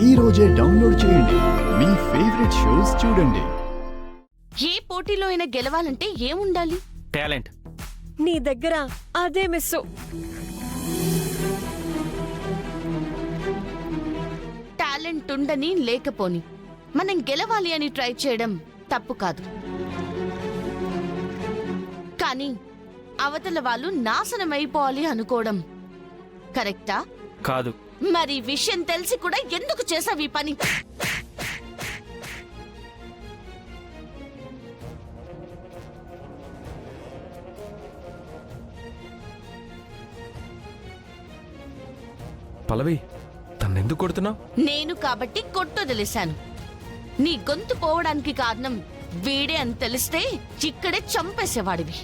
ఈ రోజే డౌన్లోడ్ చేయండి, మీ ఫేవరెట్ షోస్ చూడండి. ఏ పోటీలో అయినా గెలవాలంటే ఏముండాలి? టాలెంట్. నీ దగ్గర అదే మిస్సు. టాలెంట్ ఉండని లేకపోని మనం గెలవాలి అని ట్రై చేయడం తప్పు కాదు. కానీ అవతల వాళ్ళు నాశనం అయిపోవాలి అనుకోవడం కరెక్టా? కాదు. మరి విషయం తెలిసి కూడా ఎందుకు చేసావు ఈ పని? పల్లవి, తన్నెందుకు కొడుతున్నావు? నేను కాబట్టి కొట్టొదిలేశాను. నీ గొంతు పోవడానికి కారణం వీడే అని తెలిస్తే ఇక్కడే చంపేసేవాడివి.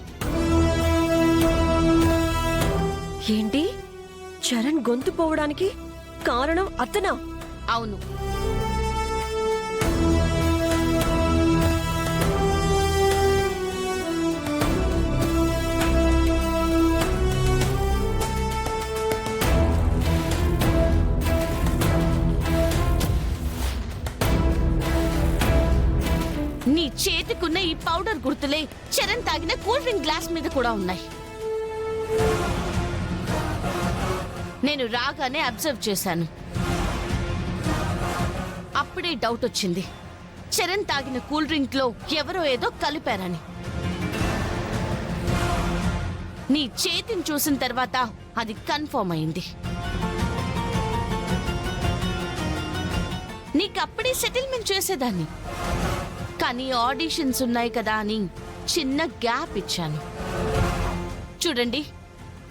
ఏంటి? చరణ్ గొంతు పోవడానికి కారణం అతనా? అవును. నీ చేతికున్న ఈ పౌడర్ గుర్తులే చరణ్ తాగిన కూల్ డ్రింక్ గ్లాస్ మీద కూడా ఉన్నాయి. నేను రాగానే అబ్జర్వ్ చేశాను. అప్పుడే డౌట్ వచ్చింది, చరణ్ తాగిన కూల్ డ్రింక్ లో ఎవరో ఏదో కలిపారని. నీ చేతిని చూసిన తర్వాత అది కన్ఫర్మ్ అయింది. నీకప్పుడే సెటిల్మెంట్ చేసేదాన్ని, కానీ ఆడిషన్స్ ఉన్నాయి కదా అని చిన్న గ్యాప్ ఇచ్చాను. చూడండి,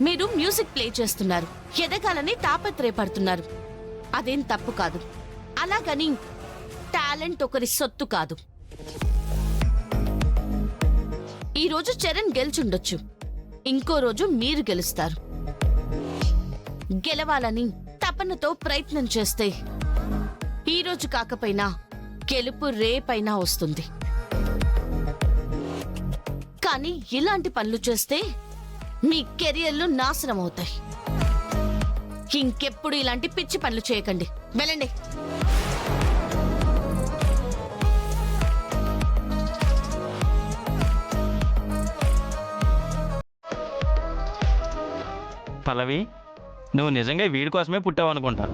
మీరు మ్యూజిక్ ప్లే చేస్తున్నారు, ఎదగాలని తాపత్రయపడుతున్నారు. అదేం తప్పు కాదు. అలాగని టాలెంట్ ఒకరి సొత్తు కాదు. ఈరోజు చరణ్ గెలుచుండొచ్చు, ఇంకో రోజు మీరు గెలుస్తారు. గెలవాలని తపనతో ప్రయత్నం చేస్తే ఈరోజు కాకపోయినా గెలుపు రేపైనా వస్తుంది. కానీ ఇలాంటి పనులు చేస్తే మీ కెరియర్లు నాశనం అవుతాయి. ఇంకెప్పుడు ఇలాంటి పిచ్చి పనులు చేయకండి. వెళ్ళండి. పల్లవి, నువ్వు నిజంగా వీడి కోసమే పుట్టావు అనుకుంటా.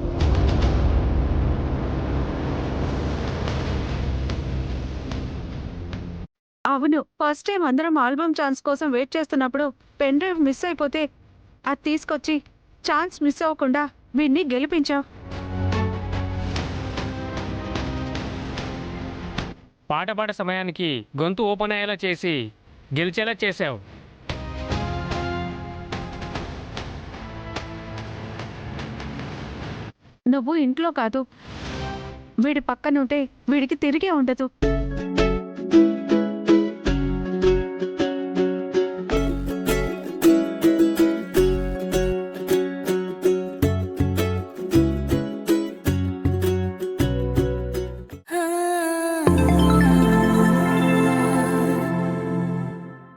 అవును, ఫస్ట్ టైం అందరం ఆల్బమ్ ఛాన్స్ కోసం వెయిట్ చేస్తున్నప్పుడు పెన్ డ్రైవ్ మిస్ అయిపోతే అది తీసుకొచ్చి ఛాన్స్ మిస్ అవ్వకుండా వీడిని గెలిపించావు. పాట పాడే సమయానికి గొంతు ఓపెన్ అయ్యేలా చేసి గెలిచేలా చేసావు. నువ్వు ఇంట్లో కాదు, వీడి పక్కనుంటే వీడికి తిరిగే ఉండదు.